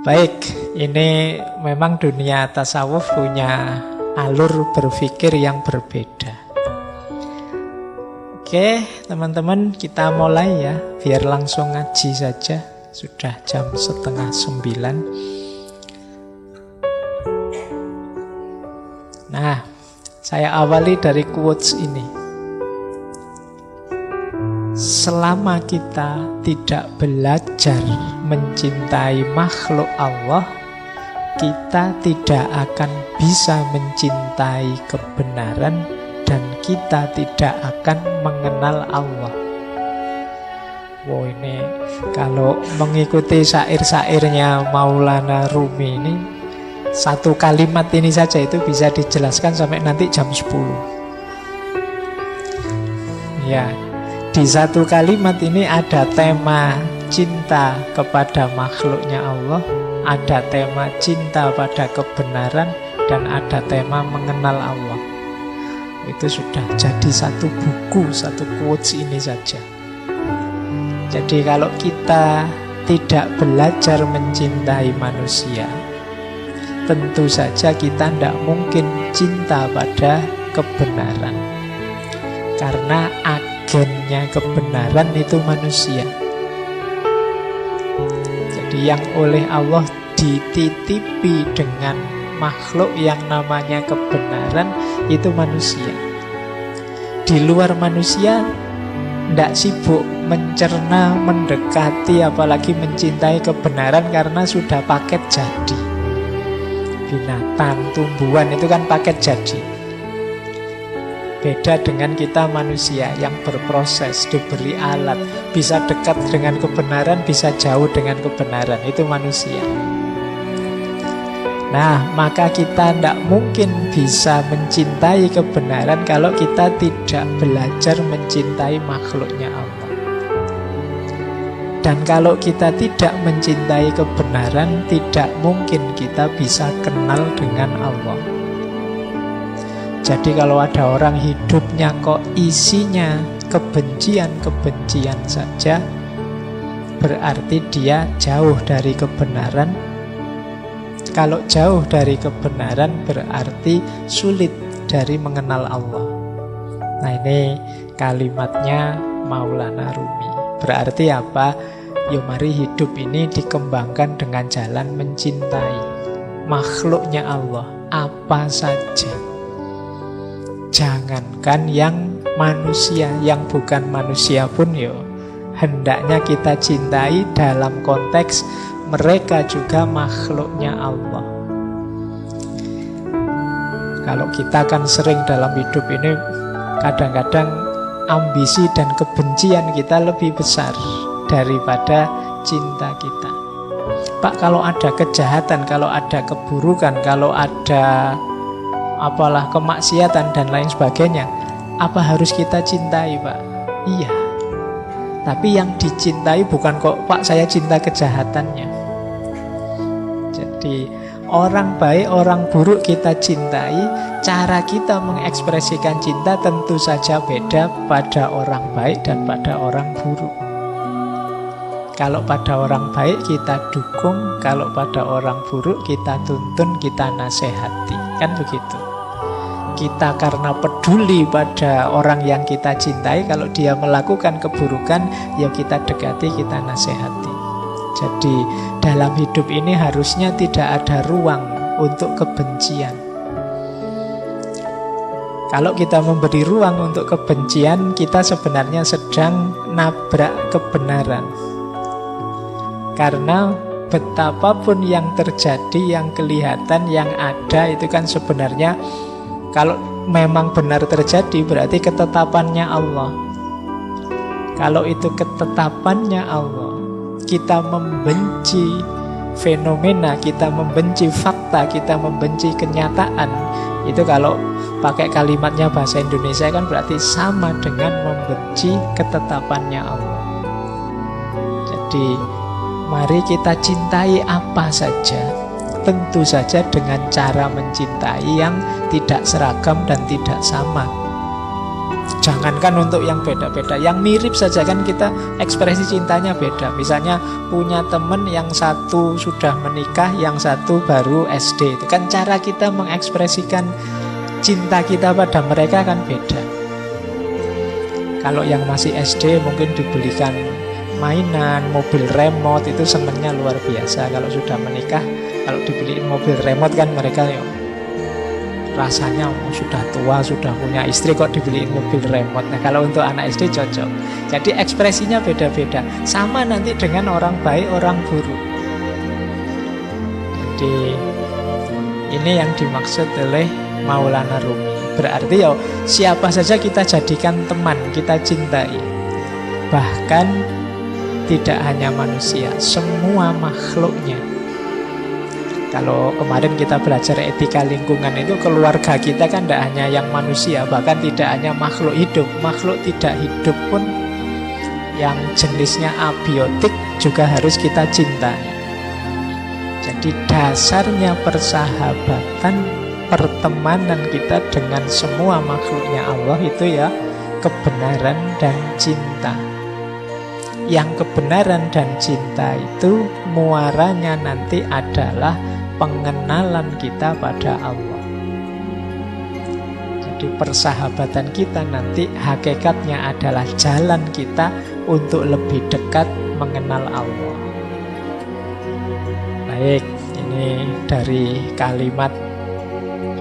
Baik, ini memang dunia tasawuf punya alur berpikir yang berbeda. Oke, teman-teman, kita mulai ya, biar langsung ngaji saja. Sudah jam 8:30. Nah, saya awali dari quotes ini. Selama kita tidak belajar mencintai makhluk Allah, kita tidak akan bisa mencintai kebenaran dan kita tidak akan mengenal Allah. Wow, ini kalau mengikuti syair-syairnya Maulana Rumi ini, satu kalimat ini saja itu bisa dijelaskan sampai nanti jam 10. Ya, di satu kalimat ini ada tema cinta kepada makhluknya Allah, ada tema cinta pada kebenaran, dan ada tema mengenal Allah. Itu sudah jadi satu buku, satu quotes ini saja. Jadi kalau kita tidak belajar mencintai manusia, tentu saja kita tidak mungkin cinta pada kebenaran. Karena agennya kebenaran itu manusia. Jadi yang oleh Allah dititipi dengan makhluk yang namanya kebenaran itu manusia. Di luar manusia tidak sibuk mencerna, mendekati, apalagi mencintai kebenaran karena sudah paket jadi. Binatang, tumbuhan itu kan paket jadi. Beda dengan kita manusia yang berproses, diberi alat, bisa dekat dengan kebenaran, bisa jauh dengan kebenaran. Itu manusia. Nah, maka kita tidak mungkin bisa mencintai kebenaran kalau kita tidak belajar mencintai makhluknya Allah. Dan kalau kita tidak mencintai kebenaran, tidak mungkin kita bisa kenal dengan Allah. Jadi kalau ada orang hidupnya kok isinya kebencian-kebencian saja, berarti dia jauh dari kebenaran. Kalau jauh dari kebenaran berarti sulit dari mengenal Allah. Nah, ini kalimatnya Maulana Rumi. Berarti apa? Yo, mari hidup ini dikembangkan dengan jalan mencintai makhluknya Allah apa saja. Jangankan yang manusia, yang bukan manusia pun yo hendaknya kita cintai dalam konteks mereka juga makhluknya Allah. Kalau kita kan sering dalam hidup ini kadang-kadang ambisi dan kebencian kita lebih besar daripada cinta kita. Pak, kalau ada kejahatan, kalau ada keburukan, kalau ada apalah kemaksiatan dan lain sebagainya, apa harus kita cintai, Pak? Iya. Tapi yang dicintai bukan kok, Pak, saya cinta kejahatannya. Jadi orang baik, orang buruk kita cintai. Cara kita mengekspresikan cinta tentu saja beda pada orang baik dan pada orang buruk. Kalau pada orang baik kita dukung, kalau pada orang buruk kita tuntun, kita nasihati. Kan begitu. Kita karena peduli pada orang yang kita cintai, kalau dia melakukan keburukan, ya kita dekati, kita nasihati. Jadi dalam hidup ini harusnya tidak ada ruang untuk kebencian. Kalau kita memberi ruang untuk kebencian, kita sebenarnya sedang nabrak kebenaran. Karena betapapun yang terjadi, yang kelihatan, yang ada, itu kan sebenarnya kalau memang benar terjadi berarti ketetapannya Allah. Kalau itu ketetapannya Allah, kita membenci fenomena, kita membenci fakta, kita membenci kenyataan, itu kalau pakai kalimatnya bahasa Indonesia kan berarti sama dengan membenci ketetapannya Allah. Jadi mari kita cintai apa saja, tentu saja dengan cara mencintai yang tidak seragam dan tidak sama. Jangankan untuk yang beda-beda, yang mirip saja kan kita ekspresi cintanya beda. Misalnya punya teman yang satu sudah menikah, yang satu baru SD. Itu kan cara kita mengekspresikan cinta kita pada mereka kan beda. Kalau yang masih SD mungkin dibelikan mainan, mobil remote, itu senangnya luar biasa. Kalau sudah menikah, kalau dibeliin mobil remote kan mereka rasanya sudah tua, sudah punya istri kok dibeliin mobil remote. Nah kalau untuk anak SD cocok. Jadi ekspresinya beda-beda. Sama nanti dengan orang baik, orang buruk. Jadi ini yang dimaksud oleh Maulana Rumi. Berarti siapa saja kita jadikan teman, kita cintai. Bahkan tidak hanya manusia, semua makhluknya. Kalau kemarin kita belajar etika lingkungan itu, keluarga kita kan tidak hanya yang manusia, bahkan tidak hanya makhluk hidup. Makhluk tidak hidup pun yang jenisnya abiotik juga harus kita cintai. Jadi dasarnya persahabatan, pertemanan kita dengan semua makhluknya Allah itu ya kebenaran dan cinta. Yang kebenaran dan cinta itu muaranya nanti adalah pengenalan kita pada Allah. Jadi persahabatan kita nanti hakikatnya adalah jalan kita untuk lebih dekat mengenal Allah. Baik, ini dari kalimat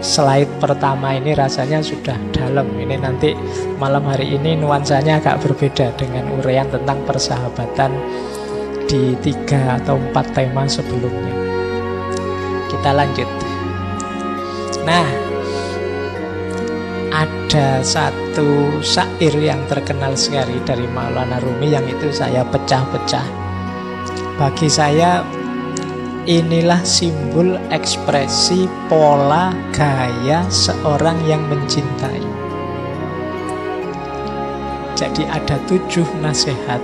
slide pertama ini rasanya sudah dalam. Ini nanti malam hari ini nuansanya agak berbeda dengan uraian tentang persahabatan di 3 atau 4 tema sebelumnya. Kita lanjut. Nah, ada satu syair yang terkenal sekali dari Maulana Rumi yang itu saya pecah-pecah. Bagi saya inilah simbol ekspresi pola gaya seorang yang mencintai. Jadi ada 7 nasihat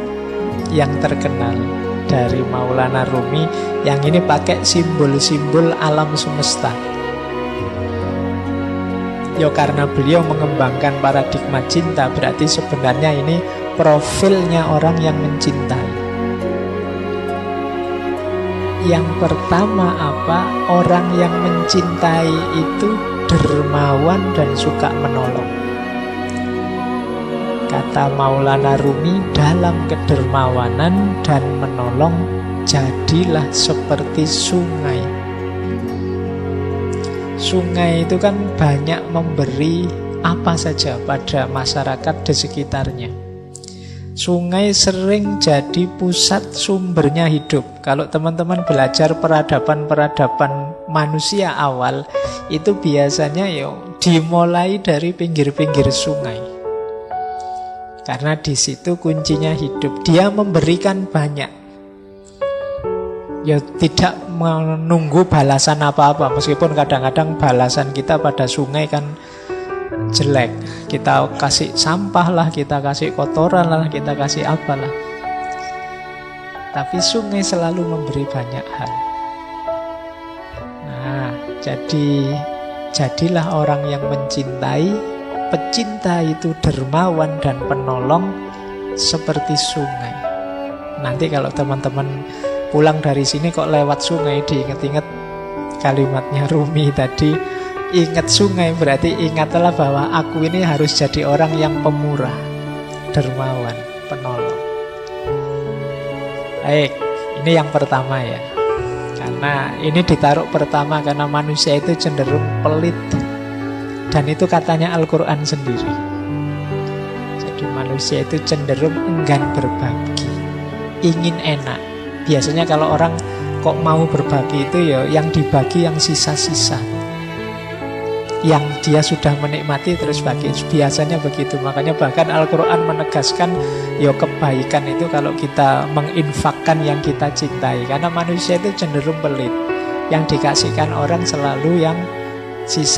yang terkenal dari Maulana Rumi yang ini pakai simbol-simbol alam semesta. Karena beliau mengembangkan paradigma cinta, berarti sebenarnya ini profilnya orang yang mencintai. Yang pertama apa? Orang yang mencintai itu dermawan dan suka menolong. Kata Maulana Rumi, dalam kedermawanan dan menolong jadilah seperti sungai. Sungai itu kan banyak memberi apa saja pada masyarakat di sekitarnya. Sungai sering jadi pusat sumbernya hidup. Kalau teman-teman belajar peradaban-peradaban manusia awal, itu biasanya dimulai dari pinggir-pinggir sungai. Karena di situ kuncinya hidup. Dia memberikan banyak. Tidak menunggu balasan apa-apa. Meskipun kadang-kadang balasan kita pada sungai kan jelek. Kita kasih sampah lah, kita kasih kotoran lah, kita kasih apalah. Tapi sungai selalu memberi banyak hal. Nah, jadilah orang yang mencintai. Pecinta itu dermawan dan penolong seperti sungai. Nanti kalau teman-teman pulang dari sini kok lewat sungai, diingat-ingat kalimatnya Rumi tadi. Ingat sungai berarti ingatlah bahwa aku ini harus jadi orang yang pemurah, dermawan, penolong. Baik, ini yang pertama ya. Karena ini ditaruh pertama karena manusia itu cenderung pelit. Dan itu katanya Al-Quran sendiri. Jadi manusia itu cenderung enggan berbagi, ingin enak. Biasanya kalau orang kok mau berbagi itu yang dibagi yang sisa-sisa, yang dia sudah menikmati terus bagi. Biasanya begitu. Makanya bahkan Al-Quran menegaskan kebaikan itu kalau kita menginfakkan yang kita cintai. Karena manusia itu cenderung pelit. Yang dikasihkan orang selalu yang sisa.